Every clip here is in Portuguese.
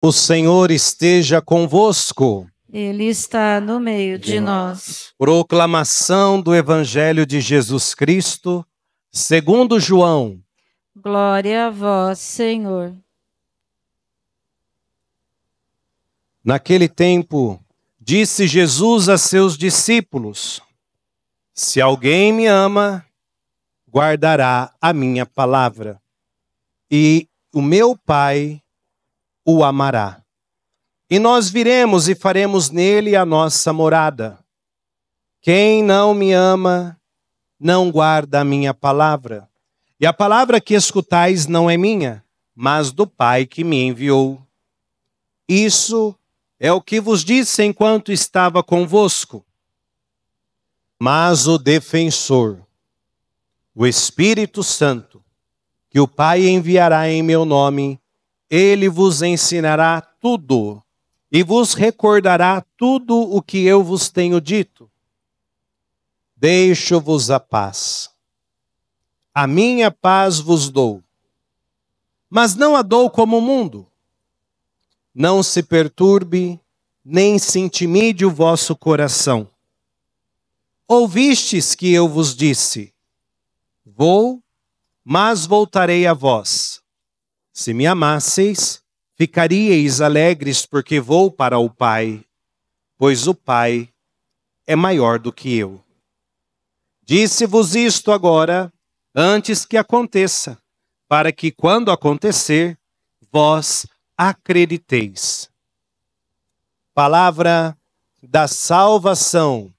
O Senhor esteja convosco. Ele está no meio de nós. Proclamação do Evangelho de Jesus Cristo, segundo João. Glória a vós, Senhor. Naquele tempo, disse Jesus a seus discípulos: Se alguém me ama, guardará a minha palavra, e o meu Pai o amará. E nós viremos e faremos nele a nossa morada. Quem não me ama, não guarda a minha palavra. E a palavra que escutais não é minha, mas do Pai que me enviou. Isso é o que vos disse enquanto estava convosco. Mas o defensor, o Espírito Santo, que o Pai enviará em meu nome, ele vos ensinará tudo e vos recordará tudo o que eu vos tenho dito. Deixo-vos a paz. A minha paz vos dou. Mas não a dou como o mundo. Não se perturbe, nem se intimide o vosso coração. Ouvistes que eu vos disse: Vou, mas voltarei a vós. Se me amasseis, ficaríeis alegres porque vou para o Pai, pois o Pai é maior do que eu. Disse-vos isto agora, antes que aconteça, para que quando acontecer, vós acrediteis. Palavra da salvação.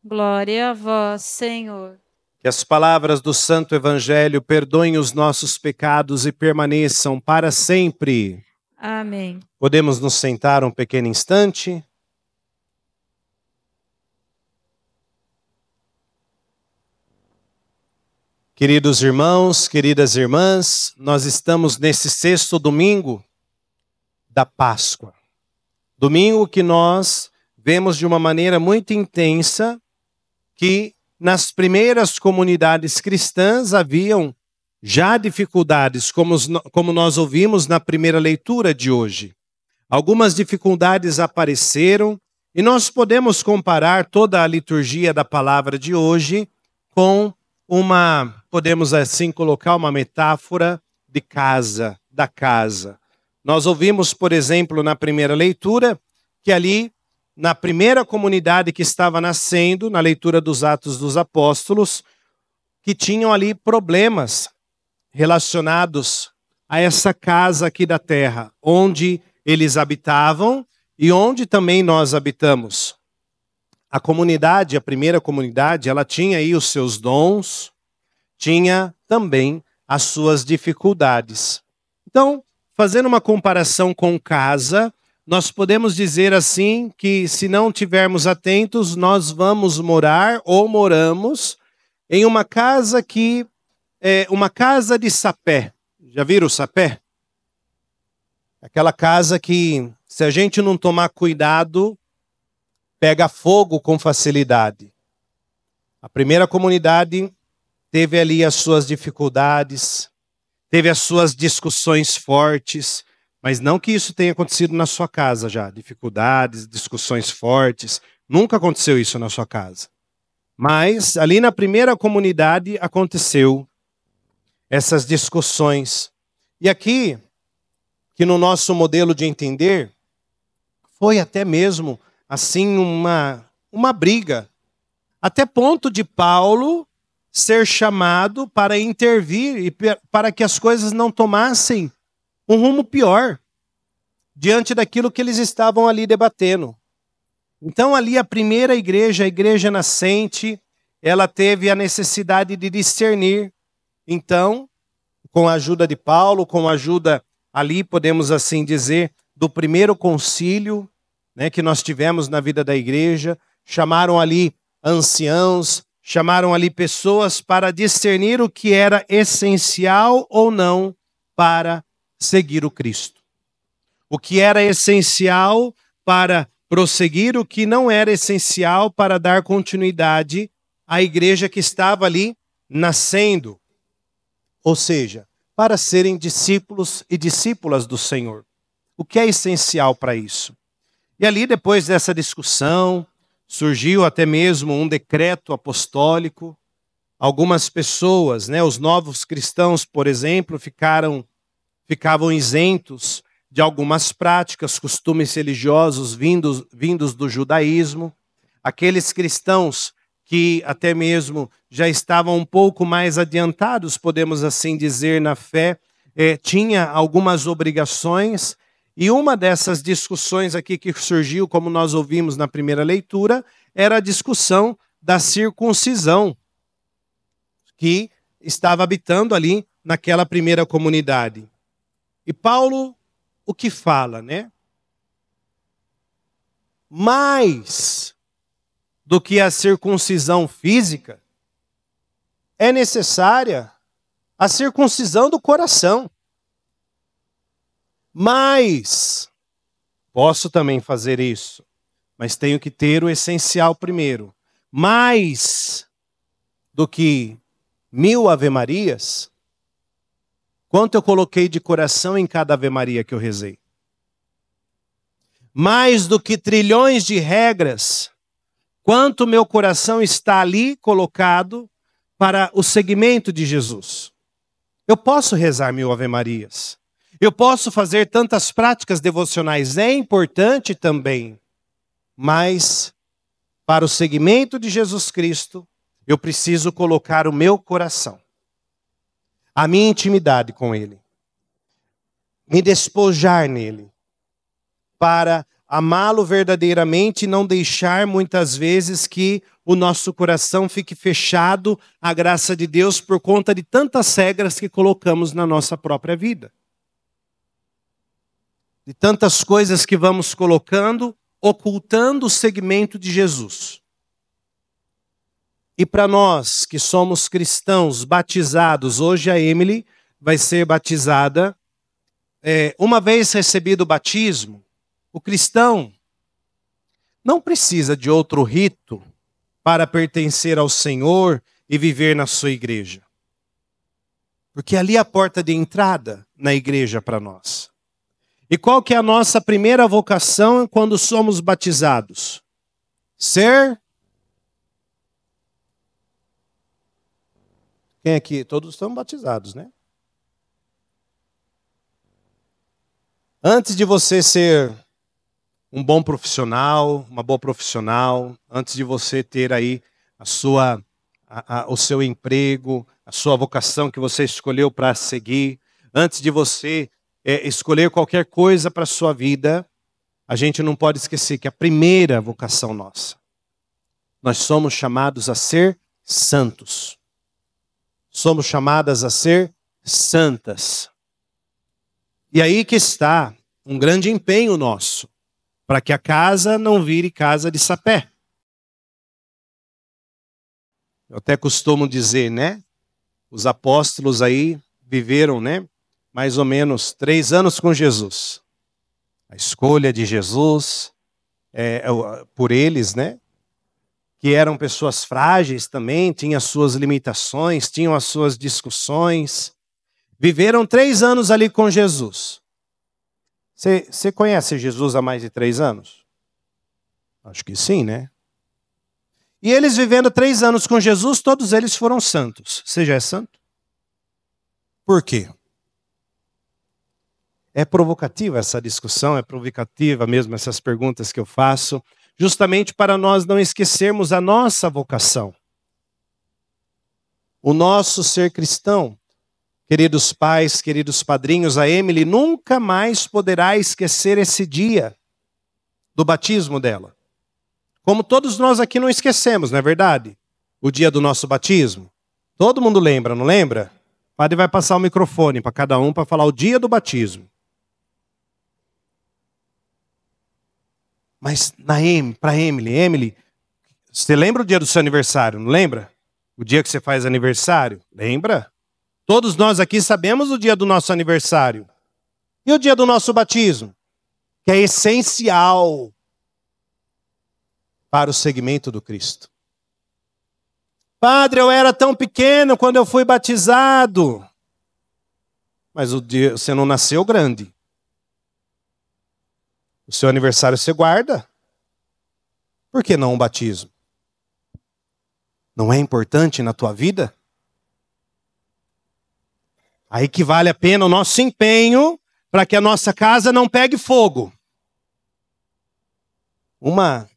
Glória a vós, Senhor. Que as palavras do Santo Evangelho perdoem os nossos pecados e permaneçam para sempre. Amém. Podemos nos sentar um pequeno instante? Queridos irmãos, queridas irmãs, nós estamos nesse sexto domingo da Páscoa. Domingo que nós vemos de uma maneira muito intensa que nas primeiras comunidades cristãs haviam já dificuldades, como nós ouvimos na primeira leitura de hoje. Algumas dificuldades apareceram e nós podemos comparar toda a liturgia da palavra de hoje com podemos assim colocar uma metáfora de casa, da casa. Nós ouvimos, por exemplo, na primeira leitura, que ali na primeira comunidade que estava nascendo, na leitura dos Atos dos Apóstolos, que tinham ali problemas relacionados a essa casa aqui da terra, onde eles habitavam e onde também nós habitamos. A comunidade, a primeira comunidade, ela tinha aí os seus dons, tinha também as suas dificuldades. Então, fazendo uma comparação com casa, nós podemos dizer assim que se não tivermos atentos, nós vamos morar ou moramos em uma casa que é uma casa de sapé. Já viram o sapé? Aquela casa que, se a gente não tomar cuidado, pega fogo com facilidade. A primeira comunidade teve ali as suas dificuldades, teve as suas discussões fortes, mas não que isso tenha acontecido na sua casa já. Dificuldades, discussões fortes. Nunca aconteceu isso na sua casa. Mas ali na primeira comunidade aconteceu essas discussões. E aqui, que no nosso modelo de entender, foi até mesmo assim uma briga. Até ponto de Paulo ser chamado para intervir e para que as coisas não tomassem um rumo pior, diante daquilo que eles estavam ali debatendo. Então ali a primeira igreja, a igreja nascente, ela teve a necessidade de discernir. Então, com a ajuda de Paulo, com a ajuda ali, podemos assim dizer, do primeiro concílio, né, que nós tivemos na vida da igreja, chamaram ali anciãos, chamaram ali pessoas para discernir o que era essencial ou não para seguir o Cristo. O que era essencial para prosseguir, o que não era essencial para dar continuidade à igreja que estava ali nascendo. Ou seja, para serem discípulos e discípulas do Senhor. O que é essencial para isso? E ali, depois dessa discussão, surgiu até mesmo um decreto apostólico. Algumas pessoas, né, os novos cristãos, por exemplo, ficavam isentos de algumas práticas, costumes religiosos vindos do judaísmo. Aqueles cristãos que até mesmo já estavam um pouco mais adiantados, podemos assim dizer, na fé, tinha algumas obrigações. E uma dessas discussões aqui que surgiu, como nós ouvimos na primeira leitura, era a discussão da circuncisão, que estava habitando ali naquela primeira comunidade. E Paulo, o que fala, né? Mais do que a circuncisão física, é necessária a circuncisão do coração. Mas posso também fazer isso, mas tenho que ter o essencial primeiro. Mais do que 1000 ave-marias, quanto eu coloquei de coração em cada ave-maria que eu rezei? Mais do que trilhões de regras, quanto meu coração está ali colocado para o seguimento de Jesus? Eu posso rezar 1000 ave-marias. Eu posso fazer tantas práticas devocionais, é importante também. Mas, para o seguimento de Jesus Cristo, eu preciso colocar o meu coração, a minha intimidade com Ele, me despojar nele, para amá-lo verdadeiramente e não deixar muitas vezes que o nosso coração fique fechado à graça de Deus por conta de tantas regras que colocamos na nossa própria vida. De tantas coisas que vamos colocando, ocultando o segmento de Jesus. E para nós que somos cristãos batizados, hoje a Emily vai ser batizada. Uma vez recebido o batismo, o cristão não precisa de outro rito para pertencer ao Senhor e viver na sua igreja. Porque ali é a porta de entrada na igreja para nós. E qual que é a nossa primeira vocação quando somos batizados? Ser... Quem aqui? Todos estão batizados, né? Antes de você ser um bom profissional, uma boa profissional, antes de você ter aí o seu emprego, a sua vocação que você escolheu para seguir, antes de você escolher qualquer coisa para a sua vida, a gente não pode esquecer que a primeira vocação nossa, nós somos chamados a ser santos. Somos chamadas a ser santas. E aí que está um grande empenho nosso, para que a casa não vire casa de sapé. Eu até costumo dizer, né? Os apóstolos aí viveram, né? Mais ou menos 3 anos com Jesus. A escolha de Jesus por eles, né? Que eram pessoas frágeis também, tinham as suas limitações, tinham as suas discussões. Viveram 3 anos ali com Jesus. Você conhece Jesus há mais de 3 anos? Acho que sim, né? E eles vivendo 3 anos com Jesus, todos eles foram santos. Você já é santo? Por quê? É provocativa essa discussão, é provocativa mesmo essas perguntas que eu faço, justamente para nós não esquecermos a nossa vocação. O nosso ser cristão. Queridos pais, queridos padrinhos, a Emily nunca mais poderá esquecer esse dia do batismo dela. Como todos nós aqui não esquecemos, não é verdade? O dia do nosso batismo. Todo mundo lembra, não lembra? O padre vai passar o microfone para cada um para falar o dia do batismo. Mas para Emily, você lembra o dia do seu aniversário, não lembra? O dia que você faz aniversário, lembra? Todos nós aqui sabemos o dia do nosso aniversário. E o dia do nosso batismo? Que é essencial para o seguimento do Cristo. Padre, eu era tão pequeno quando eu fui batizado. Mas o dia, você não nasceu grande. O seu aniversário você guarda. Por que não um batismo? Não é importante na tua vida? Aí que vale a pena o nosso empenho para que a nossa casa não pegue fogo. Uma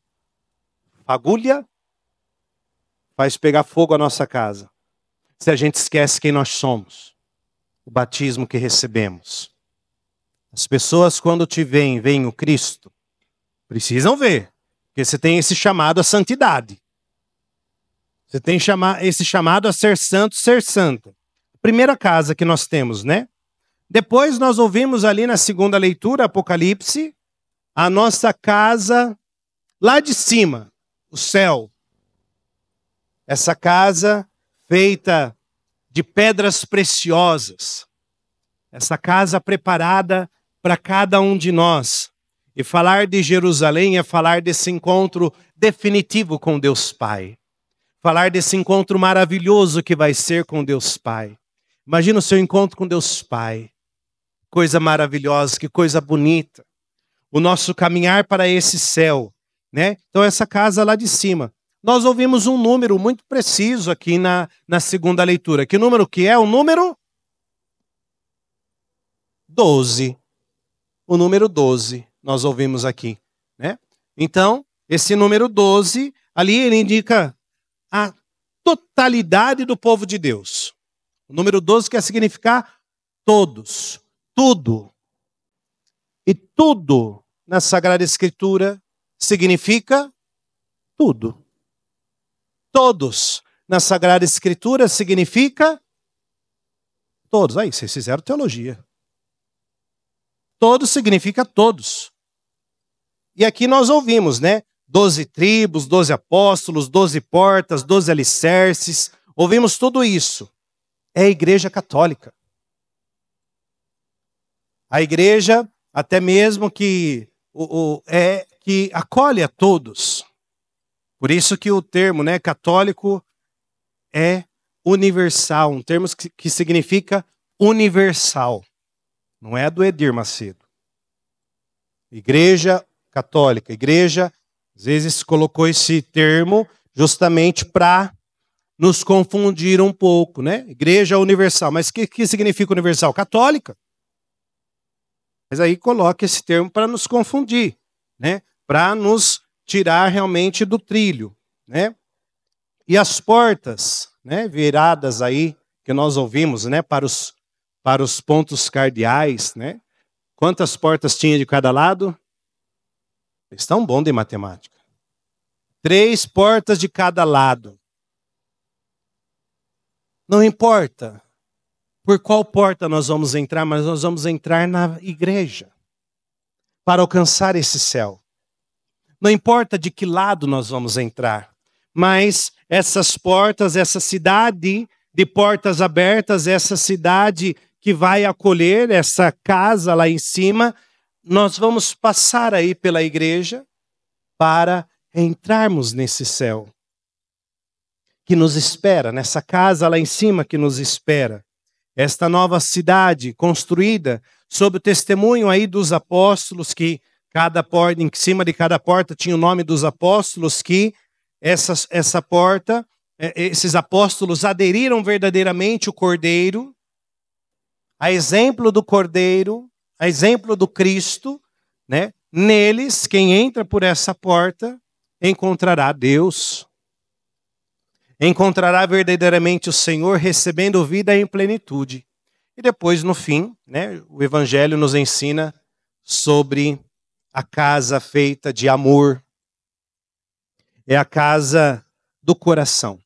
fagulha faz pegar fogo a nossa casa. Se a gente esquece quem nós somos, o batismo que recebemos. As pessoas, quando te veem o Cristo, precisam ver, porque você tem esse chamado à santidade. Você tem esse chamado a ser santo, ser santa. Primeira casa que nós temos, né? Depois nós ouvimos ali na segunda leitura, Apocalipse, a nossa casa lá de cima, o céu. Essa casa feita de pedras preciosas. Essa casa preparada para cada um de nós. E falar de Jerusalém é falar desse encontro definitivo com Deus Pai. Falar desse encontro maravilhoso que vai ser com Deus Pai. Imagina o seu encontro com Deus Pai. Coisa maravilhosa, que coisa bonita. O nosso caminhar para esse céu, né? Então essa casa lá de cima. Nós ouvimos um número muito preciso aqui na segunda leitura. Que número que é? O número 12. O número 12 nós ouvimos aqui, né? Então, esse número 12, ali ele indica a totalidade do povo de Deus. O número 12 quer significar todos, tudo. E tudo na Sagrada Escritura significa tudo. Todos na Sagrada Escritura significa todos. Aí, vocês fizeram teologia. Todos significa todos. E aqui nós ouvimos, né? 12 tribos, 12 apóstolos, 12 portas, 12 alicerces. Ouvimos tudo isso. É a Igreja Católica. A igreja, até mesmo que acolhe a todos. Por isso que o termo, né, católico é universal, um termo que significa universal. Não é do Edir Macedo. Igreja católica. Igreja, às vezes, colocou esse termo justamente para nos confundir um pouco, né? Igreja universal. Mas o que significa universal? Católica. Mas aí coloca esse termo para nos confundir, né? Para nos tirar realmente do trilho, né? E as portas, né, viradas aí, que nós ouvimos, né, para os pontos cardeais, né? Quantas portas tinha de cada lado? Eles estão bons de matemática. 3 portas de cada lado. Não importa por qual porta nós vamos entrar, mas nós vamos entrar na igreja para alcançar esse céu. Não importa de que lado nós vamos entrar, mas essas portas, essa cidade de portas abertas, essa cidade que vai acolher essa casa lá em cima, nós vamos passar aí pela igreja para entrarmos nesse céu que nos espera, nessa casa lá em cima que nos espera. Esta nova cidade construída sob o testemunho aí dos apóstolos, que cada porta, em cima de cada porta tinha o nome dos apóstolos, que essa porta, esses apóstolos aderiram verdadeiramente o Cordeiro, a exemplo do Cordeiro, a exemplo do Cristo, né? Neles, quem entra por essa porta, encontrará Deus. Encontrará verdadeiramente o Senhor recebendo vida em plenitude. E depois, no fim, né, o Evangelho nos ensina sobre a casa feita de amor. É a casa do coração.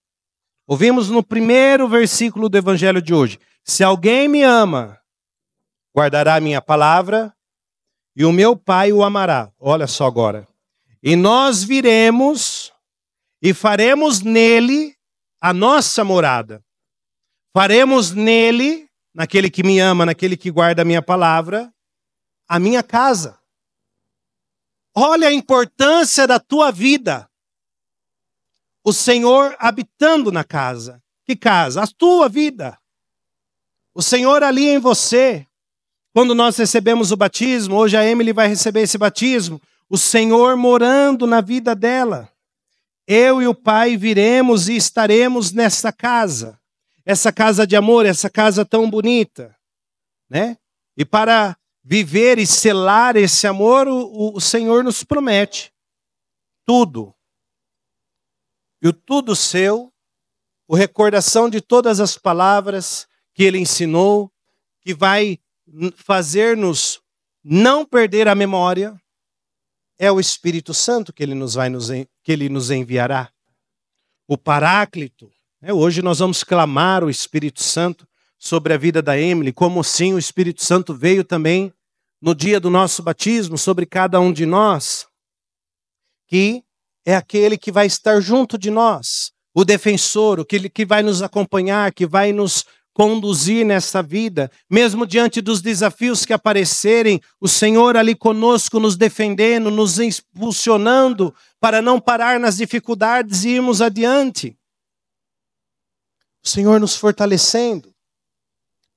Ouvimos no primeiro versículo do Evangelho de hoje. Se alguém me ama, guardará a minha palavra e o meu Pai o amará. Olha só agora. E nós viremos e faremos nele a nossa morada. Faremos nele, naquele que me ama, naquele que guarda a minha palavra, a minha casa. Olha a importância da tua vida. O Senhor habitando na casa. Que casa? A tua vida. O Senhor ali em você. Quando nós recebemos o batismo, hoje a Emily vai receber esse batismo, o Senhor morando na vida dela. Eu e o Pai viremos e estaremos nessa casa. Essa casa de amor, essa casa tão bonita, né? E para viver e selar esse amor, o Senhor nos promete tudo. E o tudo seu, a recordação de todas as palavras que Ele ensinou, que vai fazer-nos não perder a memória, é o Espírito Santo que Ele nos enviará. O Paráclito. Hoje nós vamos clamar o Espírito Santo sobre a vida da Emily, como sim o Espírito Santo veio também no dia do nosso batismo sobre cada um de nós, que é aquele que vai estar junto de nós, o defensor, aquele que vai nos acompanhar, que vai nos conduzir nessa vida, mesmo diante dos desafios que aparecerem, o Senhor ali conosco, nos defendendo, nos impulsionando para não parar nas dificuldades e irmos adiante. O Senhor nos fortalecendo.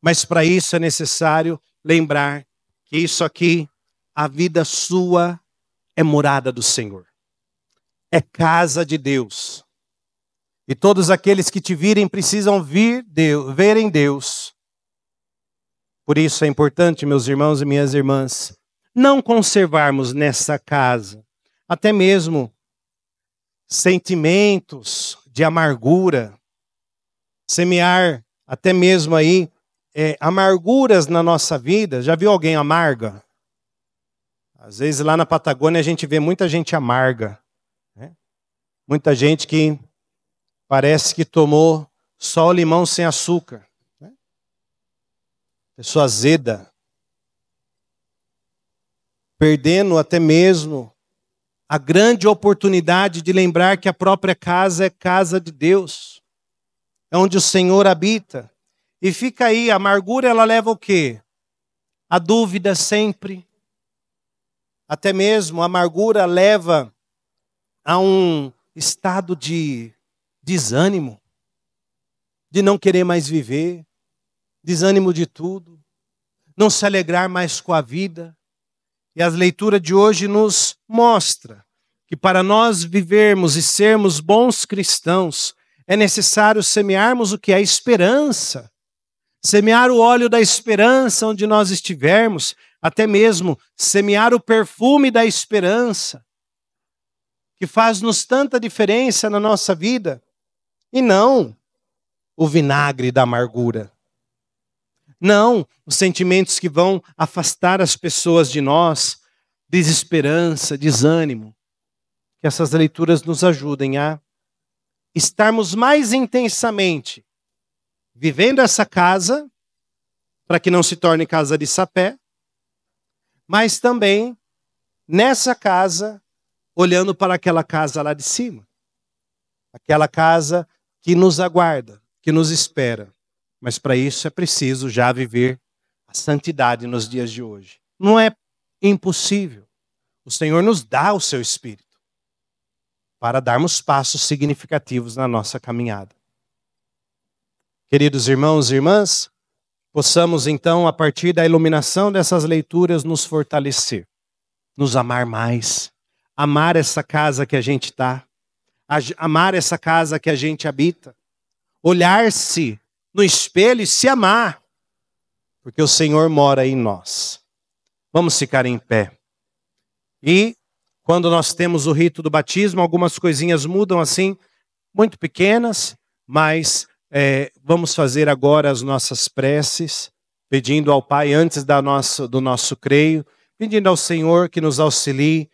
Mas para isso é necessário lembrar que isso aqui, a vida sua, é morada do Senhor. É casa de Deus. E todos aqueles que te virem precisam verem Deus. Por isso é importante, meus irmãos e minhas irmãs, não conservarmos nessa casa até mesmo sentimentos de amargura, semear até mesmo aí amarguras na nossa vida. Já viu alguém amarga? Às vezes lá na Patagônia a gente vê muita gente amarga, né? Muita gente que parece que tomou só o limão sem açúcar, né? Pessoa azeda, perdendo até mesmo a grande oportunidade de lembrar que a própria casa é casa de Deus, é onde o Senhor habita. E fica aí, a amargura ela leva o quê? A dúvida sempre. Até mesmo a amargura leva a um estado de desânimo, de não querer mais viver, desânimo de tudo, não se alegrar mais com a vida. E a leitura de hoje nos mostra que para nós vivermos e sermos bons cristãos, é necessário semearmos o que é esperança. Semear o óleo da esperança onde nós estivermos, até mesmo semear o perfume da esperança, que faz-nos tanta diferença na nossa vida, e não o vinagre da amargura. Não os sentimentos que vão afastar as pessoas de nós, desesperança, desânimo. Que essas leituras nos ajudem a estarmos mais intensamente vivendo essa casa, para que não se torne casa de sapé, mas também nessa casa, olhando para aquela casa lá de cima. Aquela casa que nos aguarda, que nos espera. Mas para isso é preciso já viver a santidade nos dias de hoje. Não é impossível. O Senhor nos dá o seu Espírito para darmos passos significativos na nossa caminhada. Queridos irmãos e irmãs, possamos então, a partir da iluminação dessas leituras, nos fortalecer, nos amar mais, amar essa casa que a gente está, amar essa casa que a gente habita, olhar-se no espelho e se amar, porque o Senhor mora em nós. Vamos ficar em pé. E quando nós temos o rito do batismo, algumas coisinhas mudam assim, muito pequenas, mas vamos fazer agora as nossas preces, pedindo ao Pai, antes do nosso creio, pedindo ao Senhor que nos auxilie